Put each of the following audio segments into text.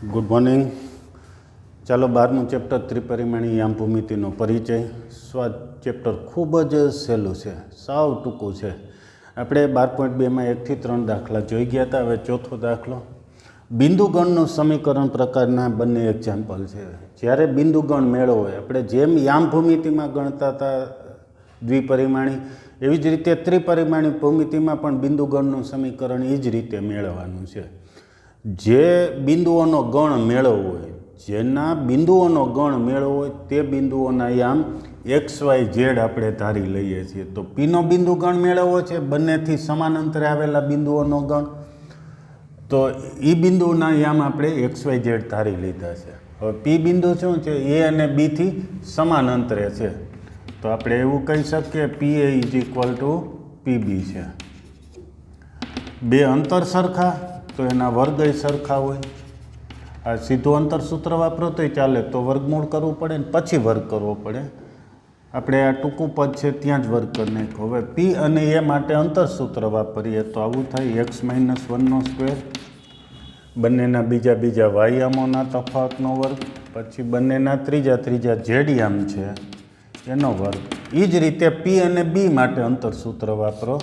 Good morning. ચાલો 12મું chapter ત્રિપરિમાણીય યામ ભૂમિતિનો પરિચય. સ્વાદ ચેપ્ટર ખૂબ જ સહેલું છે, સાવ ટૂંકું છે. આપણે 12.2માં 1 થી 3 દાખલા જોઈ ગયા હતા. હવે ચોથો દાખલો બિંદુગણનું સમીકરણ પ્રકારના બંને એક્ઝામ્પલ છે. જ્યારે બિંદુગણ મેળવો હોય, આપણે જેમ યામ ભૂમિતિમાં ગણતા હતા દ્વિપરિમાણી, એવી જ રીતે ત્રિપરિમાણી ભૂમિતિમાં પણ બિંદુગણનું સમીકરણ એ જ રીતે મેળવવાનું છે. જે બિંદુઓનો ગણ મેળવવો હોય, જેના બિંદુઓનો ગણ મેળવવો હોય તે બિંદુઓના યામ XYZ આપણે ધારી લઈએ છીએ. તો પીનો બિંદુ ગણ મેળવવો છે, બંનેથી સમાન અંતરે આવેલા બિંદુઓનો ગણ. તો એ બિંદુના યામ આપણે XYZ ધારી લીધા છે. હવે પી બિંદુ શું છે? એ અને બીથી સમાન અંતરે છે. તો આપણે એવું કહી શકીએ PA = PB છે. બે અંતર સરખા તો એના વર્ગ સરખા હોય. આ સીધું અંતર સૂત્ર વાપરો તોય ચાલે, તો વર્ગમૂળ કરવું પડે ને પછી વર્ગ કરવો પડે. આપણે આ ટૂંકું પદ છે ત્યાં જ વર્ગ કરી નાખ્યો. હવે પી અને એ માટે અંતર સૂત્ર વાપરીએ તો આવું થાય x - 1² બંનેના બીજા y યામોના તફાવતનો વર્ગ, પછી બંનેના ત્રીજા z યામ છે એનો વર્ગ. એ જ રીતે પી અને બી માટે અંતર સૂત્ર વાપરો.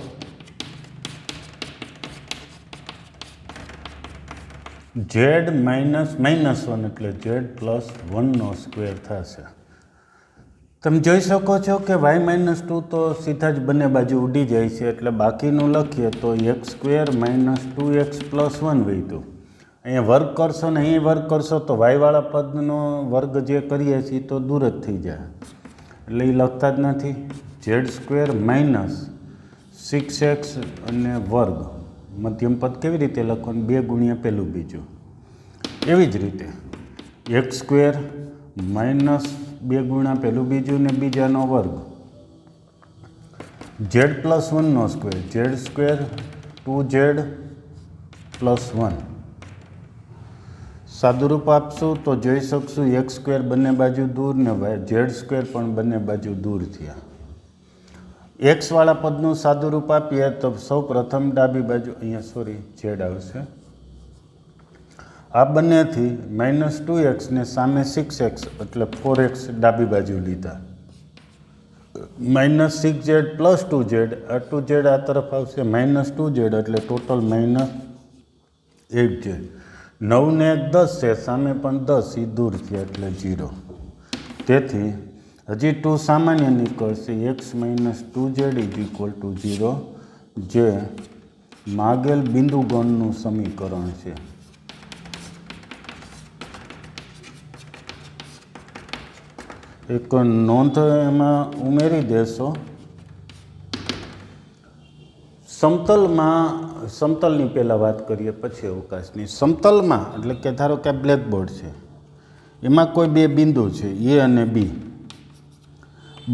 z - -1 એટલે z+1² થશે. તમે જોઈ શકો છો કે y - 2 તો સીધા જ બંને બાજુ ઉડી જાય છે, એટલે બાકીનું લખીએ તો x² - 2x + 1 વધ્યું. અહીંયા વર્ગ કરશો ને અહીં વર્ગ કરશો તો વાયવાળા પદનો વર્ગ જે કરીએ છીએ તો દૂર જ થઈ જાય, એટલે એ લખતા જ નથી. z² - 6x અને વર્ગ, મધ્યમ પદ કેવી રીતે લખવાનું? 2 ગુણ્યા પેલું બીજું. એવી જ રીતે x² - 2 ગુણ્યા પેલું બીજું ને બીજાનો વર્ગ, z+1² z² 2z + 1. સાદુરૂપ આપશું તો જોઈ શકશું x² બંને બાજુ દૂર ને z² પણ બંને બાજુ દૂર થયા. x વાળા પદનું સાદુરૂપ આપીએ તો સૌ પ્રથમ ડાબી બાજુ અહીંયા z આવશે. આ બંનેથી -2x ને સામે 6x એટલે 4x ડાબી બાજુ લીધા. -6z + 2z, આ 2z આ તરફ આવશે, -2z એટલે ટોટલ -8z. 9 ને 1 10 છે, સામે પણ 10, એ દૂર થયા એટલે 0. તેથી હજી 2 સામાન્ય નીકળશે. x - 2z = 0, જે માગેલ બિંદુગણનું સમીકરણ છે. એક નોંધ એમાં ઉમેરી દેશો. સમતલની પહેલાં વાત કરીએ પછી અવકાશની. સમતલમાં એટલે કે ધારો કે બ્લેકબોર્ડ છે, એમાં કોઈ બે બિંદુ છે A અને B.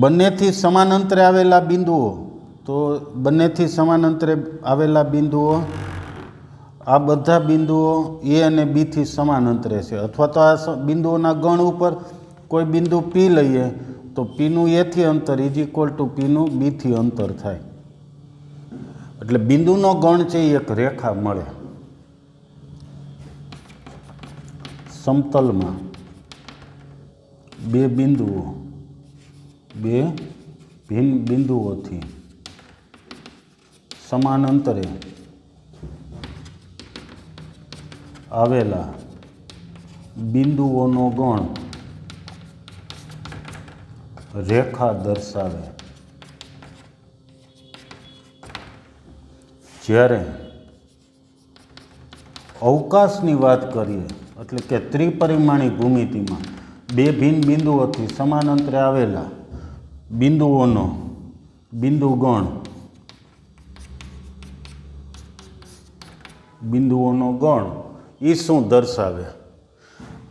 બંનેથી સમાન અંતરે આવેલા બિંદુઓ, તો બંનેથી સમાન અંતરે આવેલા બિંદુઓ, આ બધા બિંદુઓ A અને B થી સમાન અંતરે છે. અથવા તો આ બિંદુઓના ગણ ઉપર કોઈ બિંદુ P લઈએ તો Pનું A થી અંતર = Pનું B થી અંતર થાય. એટલે બિંદુનો ગણ છે એ એક રેખા મળે. સમતલમાં બે બિંદુઓ, બે ભિન્ન બિંદુઓથી સમાન અંતરે આવેલા બિંદુઓનો ગણ રેખા દર્શાવે. જ્યારે અવકાશની વાત કરીએ એટલે કે ત્રિપરિમાણી ભૂમિતિમાં બે ભિન્ન બિંદુઓથી સમાન અંતરે આવેલા બિંદુઓનો ગણ એ શું દર્શાવે?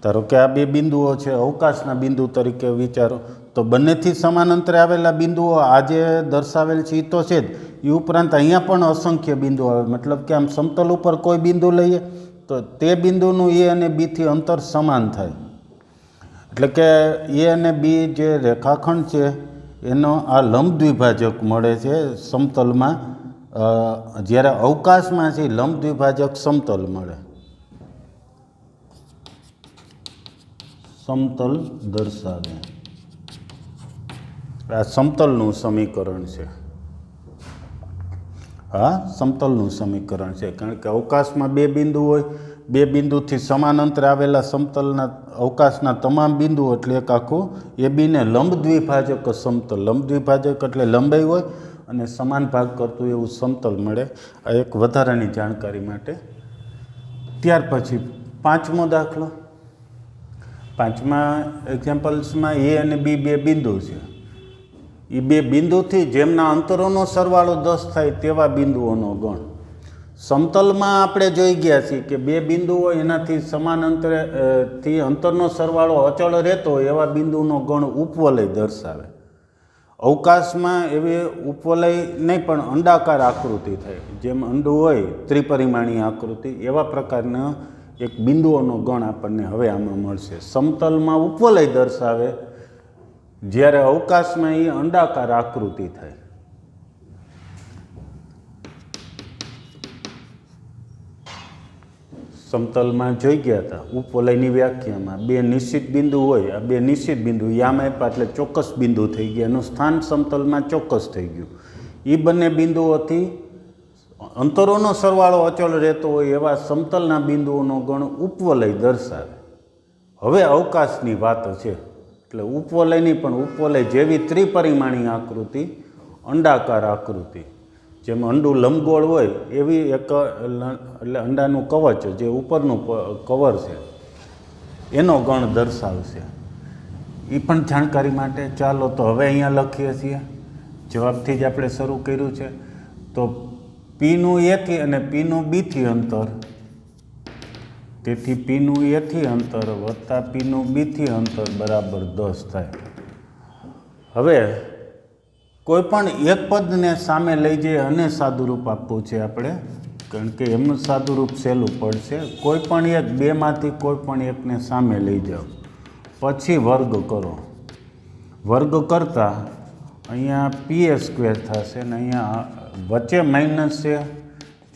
ધારો કે આ બે બિંદુઓ છે, અવકાશના બિંદુ તરીકે વિચારો, તો બંનેથી સમાન અંતરે આવેલા બિંદુઓ આજે દર્શાવેલ છે એ તો છે જ. એ ઉપરાંત અહીંયા પણ અસંખ્ય બિંદુ આવે. મતલબ કે આમ સમતલ ઉપર કોઈ બિંદુ લઈએ તો તે બિંદુનું A અને B થી અંતર સમાન થાય. એટલે કે A અને B જે રેખાખંડ છે એનો આ લંબ દ્વિભાજક મળે છે સમતલમાં. જ્યારે અવકાશમાં છે લંબ દ્વિભાજક સમતલ મળે. સમતલ દર્શાવે. આ સમતલનું સમીકરણ છે. આ સમતલનું સમીકરણ છે, કારણ કે અવકાશમાં બે બિંદુ હોય, બે બિંદુથી સમાન અંતરે આવેલા સમતલના અવકાશના તમામ બિંદુઓ એટલે એક આખું એ બીને લંબ દ્વિભાજક સમતલ. લંબ દ્વિભાજક એટલે લંબાઈ હોય અને સમાન ભાગ કરતું એવું સમતલ મળે. આ એક વધારાની જાણકારી માટે. ત્યાર પછી પાંચમો દાખલો. પાંચમા એક્ઝામ્પલ્સમાં એ અને બી બે બિંદુ છે. એ બે બિંદુથી જેમના અંતરોનો સરવાળો 10 થાય તેવા બિંદુઓનો ગણ. સમતલમાં આપણે જોઈ ગયા છીએ કે બે બિંદુઓ એનાથી સમાન અંતરે થી અંતરનો સરવાળો અચળ રહેતો હોય એવા બિંદુનો ગણ ઉપવલય દર્શાવે. અવકાશમાં એવી ઉપવલય નહીં પણ અંડાકાર આકૃતિ થાય, જેમ અંડું હોય ત્રિપરિમાણીય આકૃતિ, એવા પ્રકારના એક બિંદુઓનો ગણ આપણને હવે આમાં મળશે. સમતલમાં ઉપવલય દર્શાવે, જ્યારે અવકાશમાં એ અંડાકાર આકૃતિ થાય. સમતલમાં જોઈ ગયા હતા ઉપવલયની વ્યાખ્યામાં બે નિશ્ચિત બિંદુ હોય. આ બે નિશ્ચિત બિંદુ યામ આપ્યા એટલે ચોક્કસ બિંદુ થઈ ગયા, એનું સ્થાન સમતલમાં ચોક્કસ થઈ ગયું. એ બંને બિંદુઓથી અંતરોનો સરવાળો અચળ રહેતો હોય એવા સમતલના બિંદુઓનો ગણ ઉપવલય દર્શાવે. હવે અવકાશની વાત છે એટલે ઉપવલયની પણ ઉપવલય જેવી ત્રિપરિમાણીય આકૃતિ, અંડાકાર આકૃતિ, જેમ અંડું લંબગોળ હોય એવી એક એટલે અંડાનું કવચ જે ઉપરનું કવર છે એનો ગણ દર્શાવશે. એ પણ જાણકારી માટે ચાલો તો હવે અહીંયા લખીએ છીએ. જવાબથી જ આપણે શરૂ કર્યું છે. તો પીનું એથી અને પીનું બીથી અંતર, તેથી પીનું એથી અંતર વત્તા પીનું બીથી અંતર બરાબર 10 થાય. હવે કોઈ પણ એક પદને સામે લઈ જઈ અને સાદુરૂપ આપવું છે આપણે, કારણ કે એમનું સાદુરૂપ સહેલું પડશે. કોઈ પણ એક બેમાંથી કોઈ પણ એકને સામે લઈ જાઓ, પછી વર્ગ કરો. વર્ગ કરતાં અહીંયા PA² થશે ને અહીંયા વચ્ચે માઇનસ છે.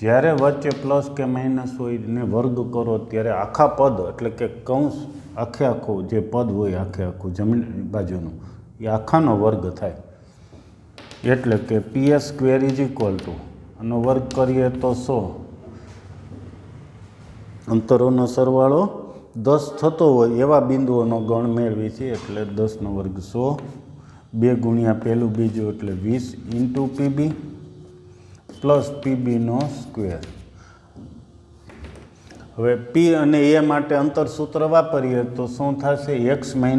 જ્યારે વચ્ચે પ્લસ કે માઇનસ હોય ને વર્ગ કરો ત્યારે આખા પદ એટલે કે કૌંસ આખે આખું જે પદ હોય આખે આખું જમણી બાજુનું એ આખાનો વર્ગ થાય. એટલે કે PA² આનો વર્ગ કરીએ તો 100. અંતરોનો સરવાળો 10 થતો હોય એવા બિંદુઓનો ગણ મેળવી છે. એટલે 10 નો વર્ગ 100, 2 ગુણ્યા પહેલું બીજું એટલે 20 ઇન્ટુ PB પ્લસ PB². હવે P અને A માટે અંતર સૂત્ર વાપરીએ તો શું થશે? x - 4²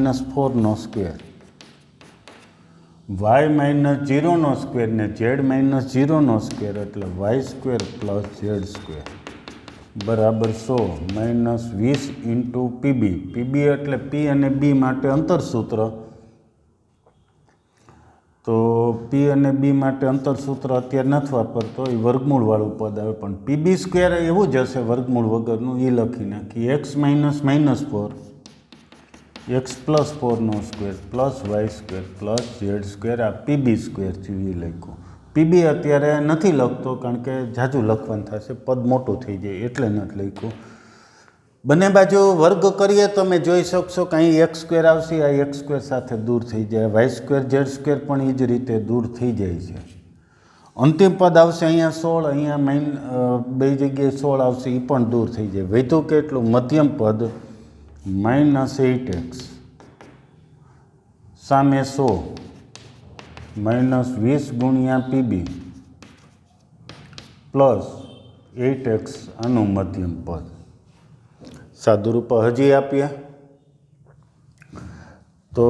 y - 0² ને z - 0² એટલે y² પ્લસ z² બરાબર 100 - 20 ઇન્ટુ PB. PB એટલે P અને B માટે અંતર સૂત્ર. તો P અને B માટે અંતર સૂત્ર અત્યારે નથી વાપરતો, એ વર્ગમૂળવાળું પદ આવે. પણ PB² એવું જ હશે વર્ગમૂળ વગરનું, એ લખી નાખી. x - -4 x + 4² plus y² plus z². આ PB² થયું એ લખ્યું. PB અત્યારે નથી લખતો કારણ કે ઝાઝું લખવાનું થશે, પદ મોટું થઈ જાય એટલે નથી લખ્યું. બંને બાજુ વર્ગ કરીએ તો તમે જોઈ શકશો કે અહીં x² આવશે, આ x² સાથે દૂર થઈ જાય. y² z² પણ એ જ રીતે દૂર થઈ જાય છે. અંતિમ પદ આવશે અહીંયા 16, અહીંયા બે જગ્યાએ 16 આવશે, એ પણ દૂર થઈ જાય. વધ્યું કેટલું? મધ્યમ પદ -8x સામે 100 -20 ગુણ્યા PB પ્લસ 8x આનું મધ્યમ પદ. સાદુરૂપ હજી આપીએ તો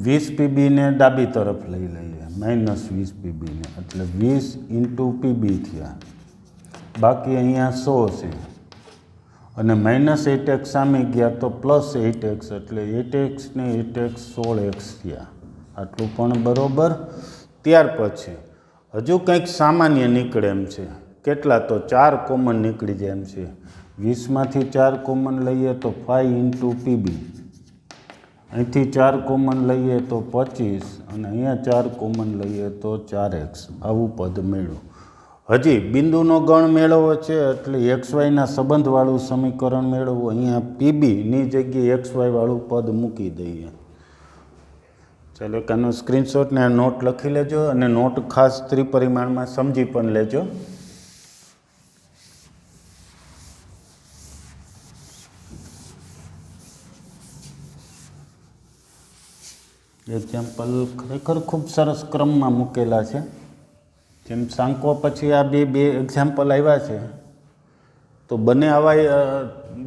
20 PB ને ડાબી તરફ લઈ લઈએ, -20 PB ને એટલે 20 ઇન્ટુ PB થયા. બાકી અહીંયા 100 છે અને -8x સામે ગયા તો +8x એટલે 8x ને 8x 16x થયા. આટલું પણ બરાબર. ત્યાર પછી હજુ કંઈક સામાન્ય નીકળે એમ છે. કેટલા? તો 4 કોમન નીકળી જાય એમ છે. 20માંથી 4 કોમન લઈએ તો 5 ઇન્ટુ PB. અહીંથી 4 કોમન લઈએ તો 25 અને અહીંયા 4 કોમન લઈએ તો 4x. આવું પદ મેળવ્યું. હજી બિંદુનો ગણ મેળવવો છે એટલે એક્સ વાયના સંબંધવાળું સમીકરણ મેળવવું. અહીંયા પીબીની જગ્યાએ એક્સ વાયવાળું પદ મૂકી દઈએ. ચાલો એક આનો સ્ક્રીનશોટ ને નોટ લખી લેજો અને નોટ ખાસ ત્રિપરિમાણમાં સમજી પણ લેજો. એક્ઝામ્પલ ખરેખર ખૂબ સરસ ક્રમમાં મૂકેલા છે. જેમ સાંકો પછી આ બે એક્ઝામ્પલ આવ્યા છે તો બંને આવા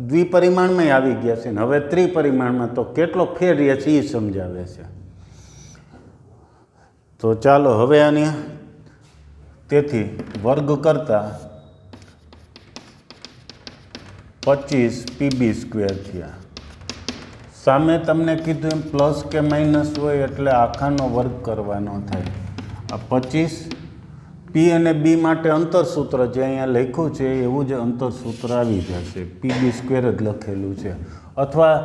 દ્વિપરિમાણમાં આવી ગયા છે ને હવે ત્રિપરિમાણમાં તો કેટલો ફેર રહે છે એ સમજાવે છે. તો ચાલો હવે આની તેથી વર્ગ કરતા 25 પીબી સ્ક્વેર થયા. સામે તમને કીધું એમ પ્લસ કે માઇનસ હોય એટલે આખાનો વર્ગ કરવાનો થાય. આ 25 પી અને બી માટે અંતરસૂત્ર જે અહીંયા લખ્યું છે એવું જ અંતરસૂત્ર આવી જશે. પીબી સ્ક્વેર જ લખેલું છે. અથવા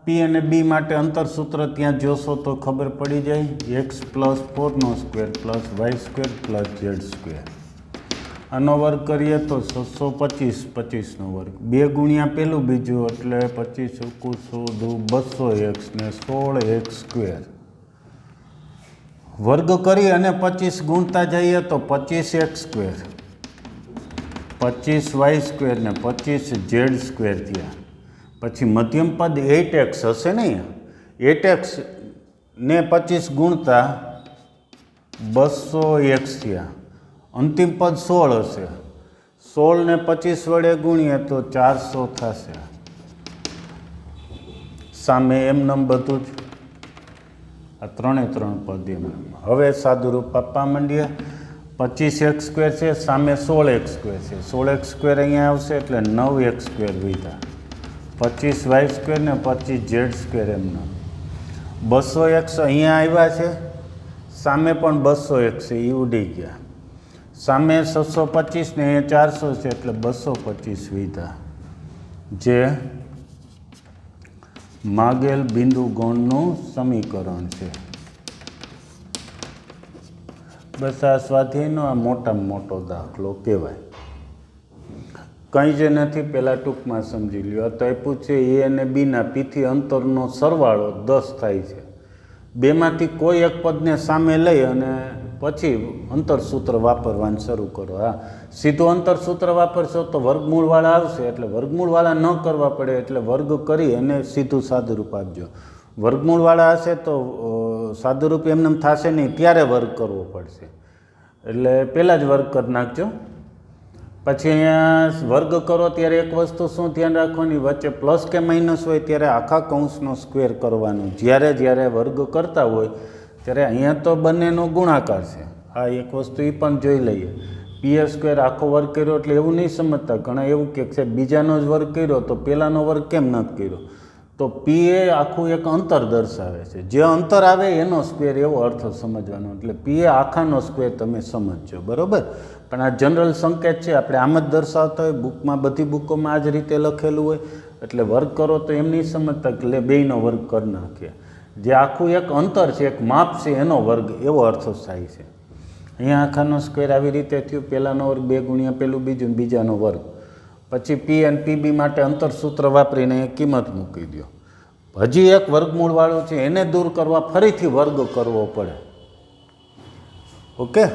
પી અને બી માટે અંતરસૂત્ર ત્યાં જોશો તો ખબર પડી જાય. એક્સ પ્લસ 4નો square plus y square plus z square. આનો વર્ગ કરીએ તો 625 25નો વર્ગ 2 ગુણ્યા પેલું બીજું એટલે 25 200x ને 16x સ્ક્વેર. વર્ગ કરી અને 25 ગુણતા જઈએ તો 25x સ્ક્વેર 25y સ્ક્વેર ને 25z સ્ક્વેર થયા. પછી મધ્યમ પદ 8x હશે ને, 8x ને 25 ગુણતા 200x થયા. અંતિમ પદ 16 હશે. 16 ને 25 વડે ગુણીએ તો 400 થશે. સામે એમનેમ બધું જ આ ત્રણે ત્રણ પદ એમ. હવે સાદુરૂપ આપવા માંડીએ. 25x સ્ક્વેર છે, સામે 16x સ્ક્વેર છે. 16x સ્ક્વેર અહીંયા આવશે એટલે 9x સ્ક્વેર વધ્યા. 25y સ્ક્વેર ને 25z સ્ક્વેર એમનો. 200x અહીંયા આવ્યા છે, સામે પણ 200x છે એ ઉડી ગયા. સામે 625 ને અહીંયા 400 છે એટલે 225 વધ્યા. જે માગેલ બિંદુ ગણનું સમીકરણ છે. બસ આ સ્વાધ્યાયનો આ મોટામાં મોટો દાખલો કહેવાય. કંઈ જ નથી, પહેલાં ટૂંકમાં સમજી લ્યો. તો આપ્યું છે એ અને બીના પીથી અંતરનો સરવાળો 10 થાય છે. બેમાંથી કોઈ એક પદને સામે લઈ અને પછી અંતરસૂત્ર વાપરવાનું શરૂ કરો. હા, સીધું અંતરસૂત્ર વાપરશો તો વર્ગમૂળવાળા આવશે એટલે વર્ગમૂળવાળા ન કરવા પડે એટલે વર્ગ કરી અને સીધું સાદુરૂપ આપજો. વર્ગમૂળવાળા હશે તો સાદુરૂપ એમને થશે નહીં, ત્યારે વર્ગ કરવો પડશે. એટલે પહેલાં જ વર્ગ કરી નાખજો. પછી અહીંયા વર્ગ કરો ત્યારે એક વસ્તુ શું ધ્યાન રાખવાની, વચ્ચે પ્લસ કે માઇનસ હોય ત્યારે આખા કૌંસનો સ્ક્વેર કરવાનો. જ્યારે વર્ગ કરતા હોય ત્યારે અહીંયા તો બંનેનો ગુણાકાર છે. હા, એક વસ્તુ એ પણ જોઈ લઈએ. પીએ સ્ક્વેર આખો વર્ગ કર્યો એટલે એવું નહીં સમજતા. ઘણા એવું કહે છે બીજાનો જ વર્ગ કર્યો તો પહેલાંનો વર્ગ કેમ નથી કર્યો. તો પી એ આખું એક અંતર દર્શાવે છે. જે અંતર આવે એનો સ્ક્વેર એવો અર્થ સમજવાનો. એટલે પી એ આખાનો સ્ક્વેર તમે સમજજો, બરાબર. પણ આ જનરલ સંકેત છે, આપણે આમ જ દર્શાવતા હોય. બુકમાં બધી બુકોમાં આ જ રીતે લખેલું હોય. એટલે વર્ગ કરો તો એમ નહીં સમજતા કે બેયનો વર્ગ કરી નાખીએ. જે આખું એક અંતર છે, એક માપ છે, એનો વર્ગ એવો અર્થ થાય છે. અહીંયા આખાનો સ્ક્વેર આવી રીતે થયું. પહેલાંનો વર્ગ 2 ગુણ્યા પેલું બીજું બીજાનો વર્ગ. પછી પી અને પીબી માટે અંતરસૂત્ર વાપરીને એ કિંમત મૂકી દો. હજી એક વર્ગમૂળવાળું છે એને દૂર કરવા ફરીથી વર્ગ કરવો પડે. ઓકે.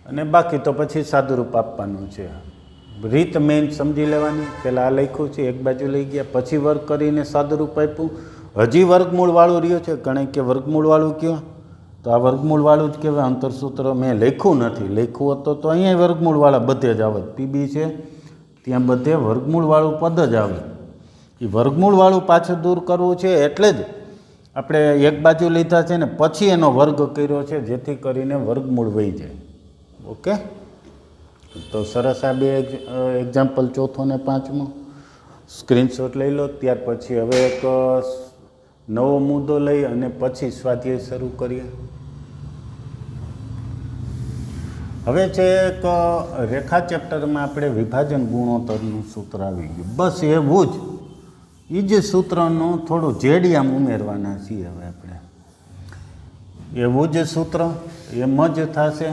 અને બાકી તો પછી સાદુરૂપ આપવાનું છે. રીત મેઇન સમજી લેવાની. પહેલાં આ લખ્યું છે, એક બાજુ લઈ ગયા, પછી વર્ગ કરીને સાદુરૂપ આપ્યું. હજી વર્ગમૂળવાળું રહ્યું છે. ઘણે કે વર્ગમૂળવાળું કયો, તો આ વર્ગમૂળવાળું જ કહેવાય. અંતરસૂત્ર મેં લખ્યું નથી. લખ્યું હતું તો અહીંયા વર્ગમૂળવાળા બધે જ આવે. પીબી છે ત્યાં બધે વર્ગમૂળવાળું પદ જ આવે. એ વર્ગમૂળવાળું પાછું દૂર કરવું છે એટલે જ આપણે એક બાજુ લીધા છે ને પછી એનો વર્ગ કર્યો છે, જેથી કરીને વર્ગમૂળ વહી જાય. ઓકે. તો સરસ. આ બે એક્ઝામ્પલ, ચોથો ને પાંચમો સ્ક્રીનશોટ લઈ લો. ત્યાર પછી હવે એક નવો મુદ્દો લઈ અને પછી સ્વાધ્યાય શરૂ કરીએ. હવે છે એક રેખા ચેપ્ટરમાં આપણે વિભાજન ગુણોત્તરનું સૂત્ર આવી ગયું. બસ એવું જ એ જ સૂત્રનું થોડું જેડિયામ ઉમેરવાના છીએ. હવે આપણે એવું જ સૂત્ર એમ જ થશે.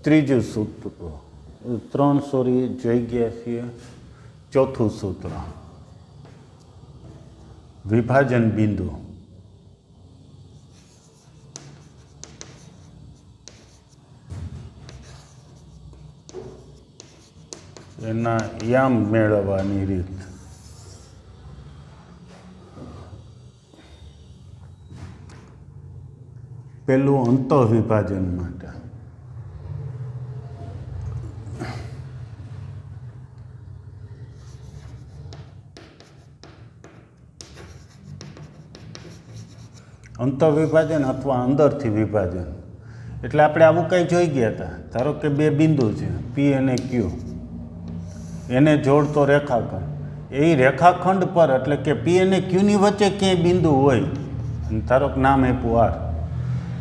ત્રીજું સૂત્ર, જોઈ ગયા છીએ. ચોથું સૂત્ર, વિભાજન બિંદુ. એના યામ મેળવવાની રીત. પેલું અંતઃવિભાજન માટે અંતઃવિભાજન અથવા અંદરથી વિભાજન. એટલે આપણે આવું કંઈ જોઈ ગયા હતા. ધારો કે બે બિંદુ છે પી અને ક્યુ, એને જોડતો રેખાખંડ. એ રેખાખંડ પર એટલે કે પી અને ક્યુની વચ્ચે ક્યાંય બિંદુ હોય, ધારો કે નામ આપ્યું આર,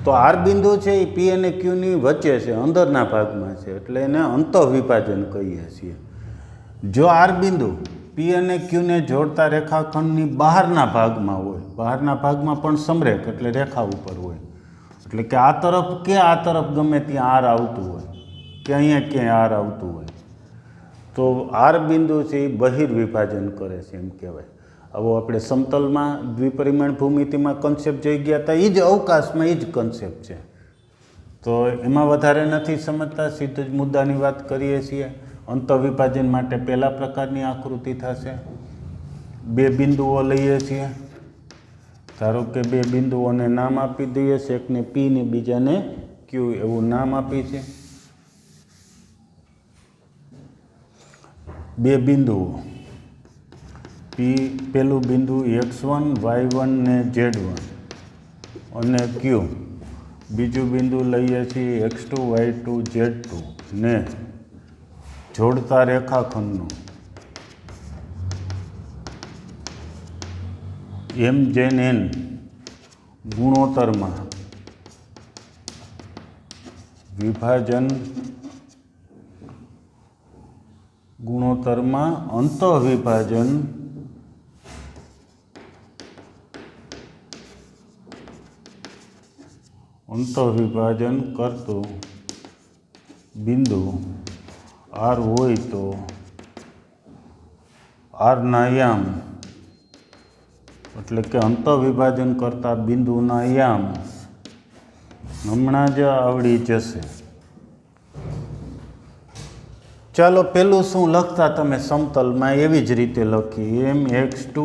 તો આર બિંદુ છે એ પી અને ક્યુની વચ્ચે છે, અંદરના ભાગમાં છે, એટલે એને અંતઃવિભાજન કહીએ છીએ. જો આર બિંદુ પી અને ક્યુને જોડતા રેખાખંડની બહારના ભાગમાં હોય, બહારના ભાગમાં પણ સમરેખ એટલે રેખા ઉપર હોય, એટલે કે આ તરફ કે આ તરફ ગમે ત્યાં આર આવતું હોય કે અહીંયા ક્યાંય આર આવતું હોય, તો આર બિંદુ છે એ બહિર્વિભાજન કરે છે એમ કહેવાય. આવો આપણે સમતલમાં દ્વિપરિમાણ ભૂમિતિમાં કન્સેપ્ટ જોઈ ગયા હતા, એ જ અવકાશમાં એ જ કન્સેપ્ટ છે. તો એમાં વધારે નથી સમજતા, સીધું જ મુદ્દાની વાત કરીએ છીએ. અંતઃવિભાજન માટે પહેલા પ્રકારની આકૃતિ થશે. બે બિંદુઓ લઈએ છીએ. ધારો કે બે બિંદુઓને નામ આપી દઈએ છીએ, એકને પી ને બીજાને ક્યુ એવું નામ આપી છે. બે બિંદુઓ પી, પેલું બિંદુ x1 y1 ને z1 અને ક્યુ, બીજું બિંદુ લઈએ છીએ x2 y2 z2 ને જોડતા રેખાખંડનું m/n ગુણોત્તરમાં વિભાજન ગુણોત્તરમાં અંતઃવિભાજન કરતું બિંદુ આર હોય તો આરના યામ એટલે કે અંતઃવિભાજન કરતા બિંદુના યામ હમણાં જ આવડી જશે. ચાલો પેલું શું લખતા તમે સમતલમાં એવી જ રીતે લખીએ. mx2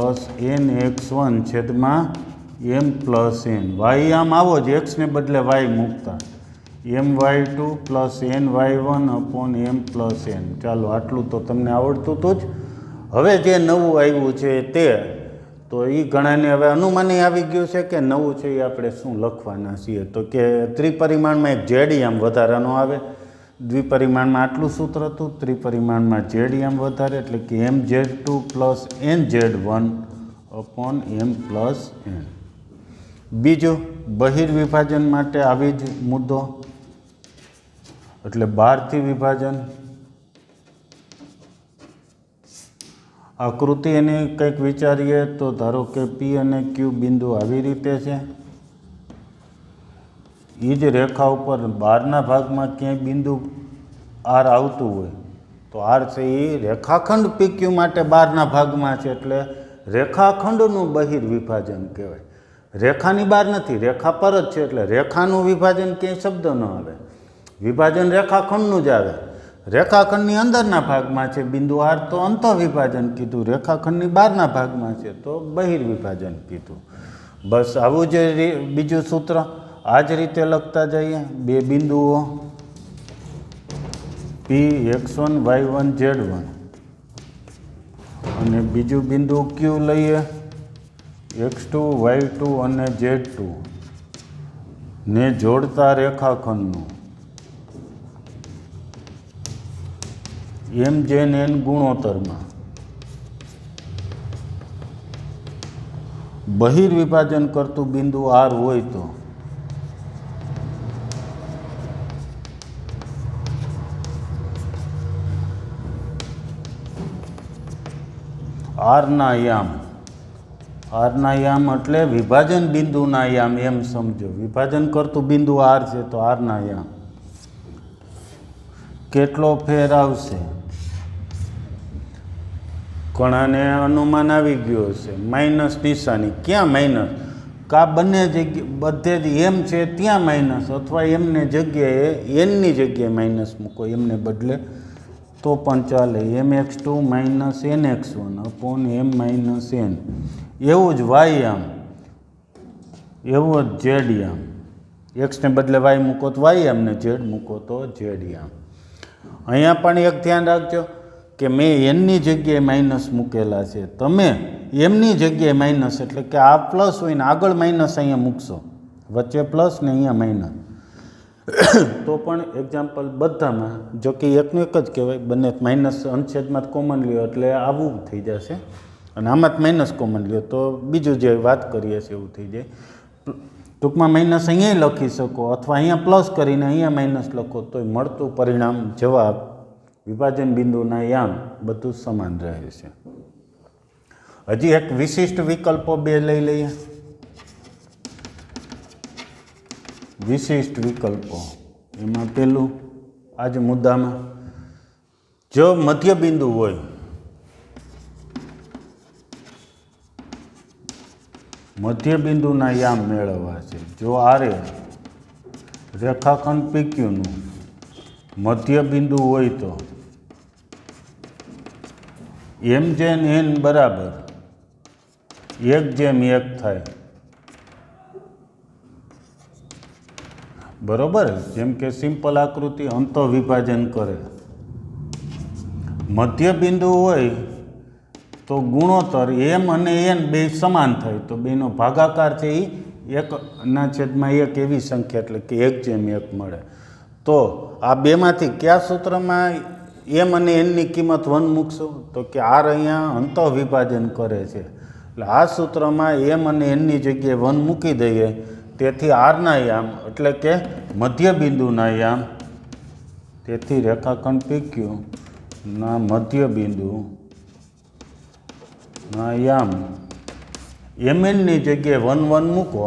+ nx1 છેદમાં m+n. y આમ આવો જ, x ને બદલે y મૂકતા. my2 + ny1/m+n. ચાલો આટલું તો તમને આવડતું હતું જ. હવે જે નવું આવ્યું છે તે, તો એ ઘણાને હવે અનુમાની આવી ગયું છે કે નવું છે એ આપણે શું લખવાના છીએ. તો કે ત્રિપરિમાણમાં એક ઝેડ યામ વધારાનો આવે. દ્વિપરિમાણમાં આટલું સૂત્ર હતું, ત્રિપરિમાણમાં ઝેડ યામ વધારે એટલે કે mz2 + nz1/m+n. બીજું બહિર્વિભાજન માટે આવી જ મુદ્દો, એટલે બહારથી વિભાજન. આકૃતિ એની કંઈક વિચારીએ તો ધારો કે પી અને ક્યુ બિંદુ આવી રીતે છે. એ જ રેખા ઉપર બહારના ભાગમાં ક્યાંય બિંદુ આર આવતું હોય તો આર છે એ રેખાખંડ પી ક્યુ માટે બહારના ભાગમાં છે, એટલે રેખાખંડનું બહિર્વિભાજન કહેવાય. રેખાની બહાર નથી, રેખા પર જ છે, એટલે રેખાનું વિભાજન ક્યાંય શબ્દ ન આવે. વિભાજન રેખાખંડનું જ આવે. રેખાખંડની અંદરના ભાગમાં છે બિંદુ આર તો અંતઃવિભાજન કીધું, રેખાખંડની બહારના ભાગમાં છે તો બહિર્વિભાજન કીધું. બસ આવું જ બીજું સૂત્ર આ જ રીતે લખતા જઈએ. બે બિંદુઓ પી x1 y1 z1 અને બીજું બિંદુ ક્યુ લઈએ x2 y2 અને z2 ને જોડતા રેખાખંડનું m/n ગુણોત્તરમાં બહિર્વિભાજન કરતું બિંદુ આર હોય તો આરના યામ. આરના યામ એટલે વિભાજન બિંદુના યામ એમ સમજો. વિભાજન કરતું બિંદુ આર છે તો આરના યામ કેટલો ફેર આવશે? ઘણાને અનુમાન આવી ગયું હશે. માઇનસ નિશાની. ક્યાં માઇનસ? કા બંને જગ્યાએ બધે જ એમ છે ત્યાં માઇનસ, અથવા એમને જગ્યાએ એનની જગ્યાએ માઇનસ મૂકો એમને બદલે તો પણ ચાલે. mx2 minus nx1 upon m minus n. એવું જ વાય આમ, એવું જ ઝેડ આમ. એક્સને બદલે વાય મૂકો તો વાય આમ ને ઝેડ મૂકો તો ઝેડ આમ. અહીંયા પણ એક ધ્યાન રાખજો કે મેં એનની જગ્યાએ માઇનસ મૂકેલા છે, તમે એમની જગ્યાએ માઇનસ, એટલે કે આ પ્લસ હોય ને આગળ માઇનસ અહીંયા મૂકશો, વચ્ચે પ્લસ ને અહીંયા માઇનસ, તો પણ એક્ઝામ્પલ બધામાં, જો કે એકનું એક જ કહેવાય, બંને માઇનસ અંશછેદમાં જ કોમન લ્યો એટલે આવું થઈ જશે, અને આમાં જ માઇનસ કોમન લ્યો તો બીજું જે વાત કરીએ છીએ એવું થઈ જાય. ટૂંકમાં માઇનસ અહીંયા લખી શકો, અથવા અહીંયા પ્લસ કરીને અહીંયા માઇનસ લખો તો મળતું પરિણામ, જવાબ, વિભાજન બિંદુના યામ બધું સમાન રહે છે. હજી એક વિશિષ્ટ વિકલ્પો બે લઈ લઈએ. વિશિષ્ટ વિકલ્પો એમાં પેલું આજ મુદ્દામાં, જો મધ્ય બિંદુ હોય, મધ્ય બિંદુના યામ મેળવવા છે. જો આરે રેખાખંડ PQનું મધ્ય બિંદુ હોય તો m/n બરાબર 1/1 થાય. બરોબર, જેમ કે સિમ્પલ આકૃતિ અંતો વિભાજન કરે. મધ્ય બિંદુ હોય તો ગુણોત્તર m અને n બે સમાન થાય, તો બેનો ભાગાકાર છે એ 1/1 એવી સંખ્યા, એટલે કે 1/1 મળે. તો આ બેમાંથી કયા સૂત્રમાં m અને n ની કિંમત 1 મૂકશો? તો કે આર અહીંયા અંતો વિભાજન કરે છે, એટલે આ સૂત્રમાં m અને n ની જગ્યાએ 1 મૂકી દઈએ. તેથી આરના યામ, એટલે કે મધ્ય બિંદુના યામ, તેથી રેખાખંડ PQ ના મધ્ય બિંદુના યામ mn ની જગ્યાએ 1 1 મૂકો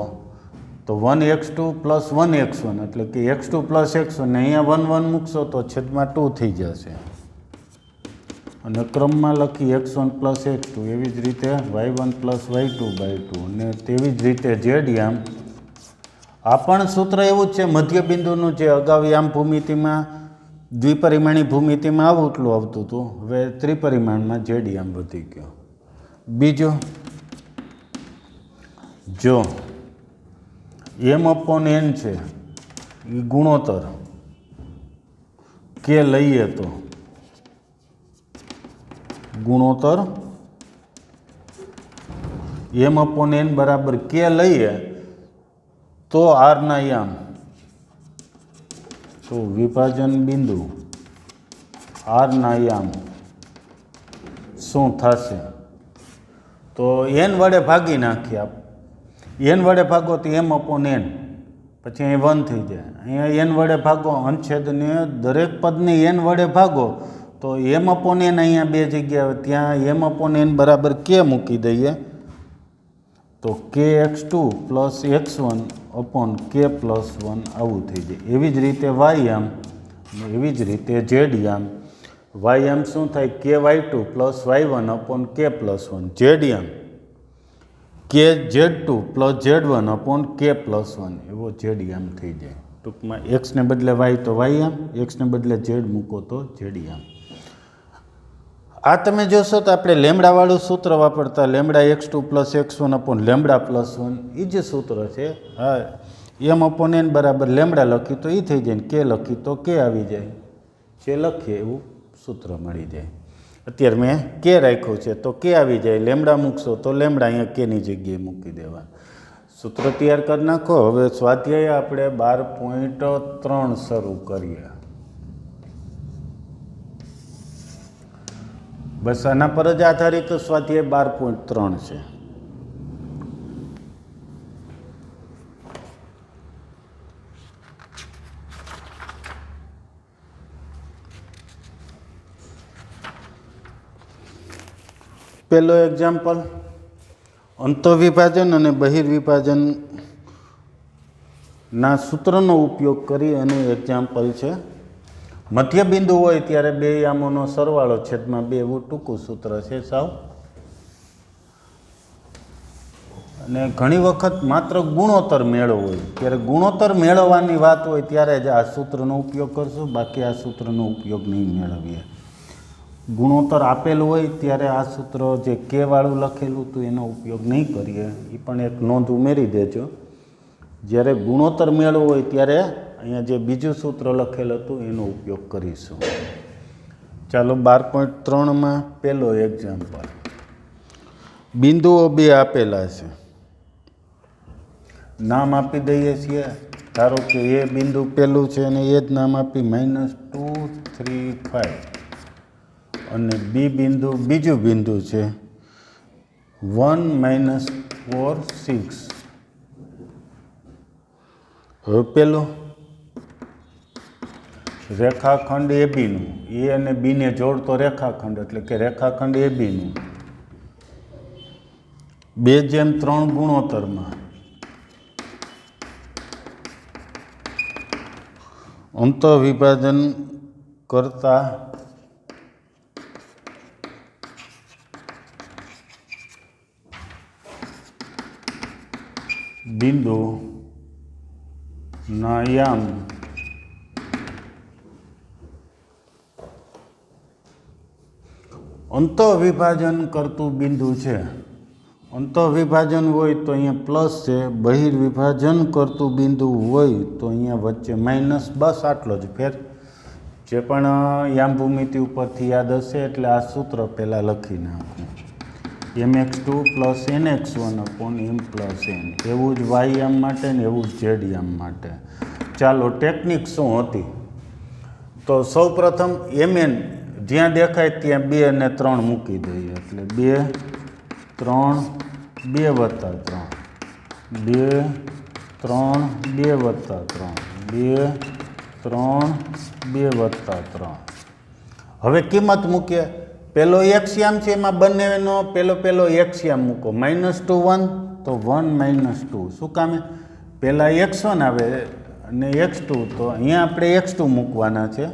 તો 1x2 પ્લસ 1x1, એટલે કે x2 પ્લસ x1, ને અહીંયા 1 1 મૂકશો તો છેદમાં 2 થઈ જશે, અને ક્રમમાં લખી x1 પ્લસ x2, એવી જ રીતે y1 પ્લસ y2/2, અને તેવી જ રીતે ઝેડ યામ. આ પણ સૂત્ર એવું જ છે મધ્ય બિંદુનું, જે અગાઉ યામ ભૂમિતિમાં દ્વિપરિમાણી ભૂમિતિમાં આવું એટલું આવતું હતું, હવે ત્રિપરિમાણમાં ઝેડ યામ વધી ગયો. બીજું, જો m/n છે એ ગુણોત્તર કે લઈએ તો ગુણોત્તર m/n બરાબર કે લઈએ તો આરના યામ, તો વિભાજન બિંદુ આરના યામ શું થશે? તો n વડે ભાગી નાખીએ. n વડે ભાગો તો m/n, પછી અહીં 1 થઈ જાય. અહીંયા n વડે ભાગો, અંશછેદને દરેક પદને n વડે ભાગો તો m/n અહીંયા બે જગ્યાએ, ત્યાં m/n બરાબર k મૂકી દઈએ તો kx2 plus x1 upon k plus 1 આવું થઈ જાય. એવી જ રીતે y યામ, એવી જ રીતે ઝેડ યામ. y યામ શું થાય? ky2 plus y1 upon k plus 1. Z યામ kz2 plus z1 upon k plus 1, એવો ઝેડ યામ થઈ જાય. ટૂંકમાં એક્સને બદલે y તો y યામ, એક્સને બદલે ઝેડ મૂકો તો ઝેડ યામ. આ તમે જોશો તો આપણે લેમડાવાળું સૂત્ર વાપરતા, λx2 plus x1 upon lambda plus 1, એ જ સૂત્ર છે. હા, m/n બરાબર લેમડા લખ્યું તો એ થઈ જાય, ને કે લખ્યું તો કે આવી જાય, જે લખીએ એવું સૂત્ર મળી જાય. અત્યારે મેં કે રાખ્યું છે તો કે આવી જાય, લેમડા મૂકશો તો લેમડા અહીંયા કેની જગ્યાએ મૂકી દેવા. સૂત્ર તૈયાર કરી નાખો. હવે સ્વાધ્યાય આપણે 12.3 શરૂ કરીએ. બસ આના પર જ આધારિત સ્વાધ્યાય 12.3 છે. પહેલો એક્ઝામ્પલ, અંતઃવિભાજન અને બહિર્વિભાજનના સૂત્રનો ઉપયોગ કરી અને એક્ઝામ્પલ છે. મધ્યબિંદુ હોય ત્યારે બે યામોનો સરવાળો છેદમાં 2 એવું ટૂંકું સૂત્ર છે સાવ. અને ઘણી વખત માત્ર ગુણોત્તર મેળવવો હોય ત્યારે ગુણોત્તર મેળવવાની વાત હોય ત્યારે જ આ સૂત્રનો ઉપયોગ કરશું, બાકી આ સૂત્રનો ઉપયોગ નહીં મેળવીએ. ગુણોત્તર આપેલું હોય ત્યારે આ સૂત્ર જે કે વાળું લખેલું હતું એનો ઉપયોગ નહીં કરીએ. એ પણ એક નોંધ ઉમેરી દેજો. જ્યારે ગુણોત્તર મેળવવો હોય ત્યારે અહીંયા જે બીજું સૂત્ર લખેલું હતું એનો ઉપયોગ કરીશું. ચાલો 12.3માં પહેલો એક્ઝામ્પલ. બિંદુઓ 2 આપેલા છે, નામ આપી દઈએ છીએ. ધારો કે એ બિંદુ પહેલું છે અને એ જ નામ આપી -2 3 5, અને બી બિંદુ બીજું બિંદુ છે 1 4 6. હવે પેલું રેખાખંડ એબીનું, એ અને બીને જોડતો રેખાખંડ એટલે કે રેખાખંડ એબીનું 2:3 ગુણોત્તરમાં અંતઃવિભાજન કરતા બિંદુ ના યામ અંતઃવિભાજન કરતું બિંદુ છે. અંતઃવિભાજન હોય તો અહીંયા પ્લસ છે, બહિર્વિભાજન કરતું બિંદુ હોય તો અહીંયા વચ્ચે માઇનસ. બસ આટલો જ ફેર. જે પણ યામ ભૂમિતિ ઉપરથી યાદ હશે એટલે આ સૂત્ર પહેલાં લખી નાખું. mx2 + nx1 / m + n. એવું જ y યામ માટે ને એવું જ z યામ માટે. ચાલો ટેકનિક શું હતી તો સૌ પ્રથમ mn જ્યાં દેખાય ત્યાં 2 અને 3 મૂકી દઈએ. એટલે 2 3 2 + 3 2 3 2 + 3 2 3 2 + 3. હવે કિંમત મૂકીએ. પેલો x યામ છે એમાં બંનેનો પેલો x યામ મૂકો. -2 1 તો 1 - 2. શું કામે? પહેલાં x1 આવે અને x2, તો અહીંયા આપણે x2 મૂકવાના છે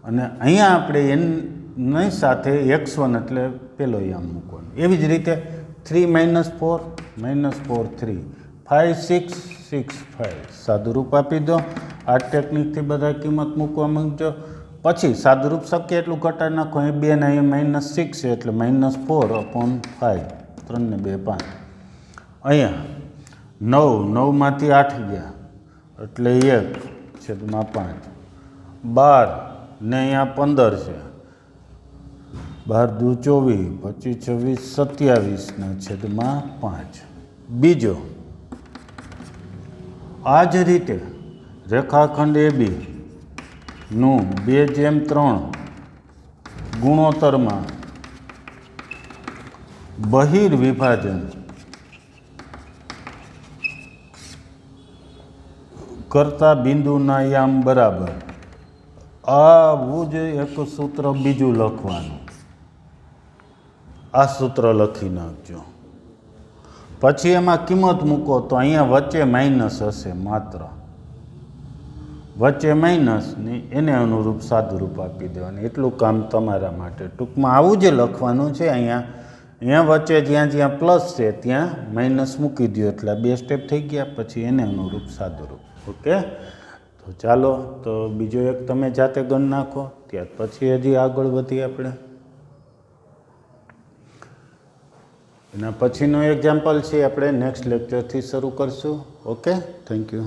અને અહીંયા આપણે એની સાથે x1 એટલે પેલો યામ મૂકવાનો. એવી જ રીતે 3 - 4 -4 3 5 6 6 5. સાદુરૂપ આપી દો. આ ટેકનિકથી બધા કિંમત મૂકવા માંગજો. પછી સાદુરૂપ શક્ય એટલું ઘટાડી નાખો. અહીં 2 ને અહીંયા -6 છે એટલે -4/5. 3 ને 2 5. અહીંયા 9 માંથી 8 ગયા એટલે 1/5. 12 ને અહીંયા 15 છે. 12 × 2 = 24, 26 27/5. બીજો આ જ રીતે રેખાખંડ AB નું 2:3 ગુણોત્તરમાં બહિર્વિભાજન કરતા બિંદુના યામ બરાબર. આવું જ એક સૂત્ર બીજું લખવાનું. આ સૂત્ર લખી નાખજો. પછી એમાં કિંમત મૂકો તો અહીંયા વચ્ચે માઇનસ હશે. માત્ર વચ્ચે માઇનસ ને એને અનુરૂપ સાદુરૂપ આપી દેવાનું. એટલું કામ તમારા માટે. ટૂંકમાં આવું જ લખવાનું છે. અહીંયા વચ્ચે જ્યાં પ્લસ છે ત્યાં માઇનસ મૂકી દો એટલે 2 સ્ટેપ થઈ ગયા. પછી એને અનુરૂપ સાદુરૂપ. ઓકે, તો ચાલો તો બીજો એક તમે જાતે ગણ નાખો. ત્યાર પછી હજી આગળ વધીએ આપણે. એના પછીનો એક્ઝામ્પલ છે આપણે નેક્સ્ટ લેક્ચરથી શરૂ કરશું. Okay, thank you.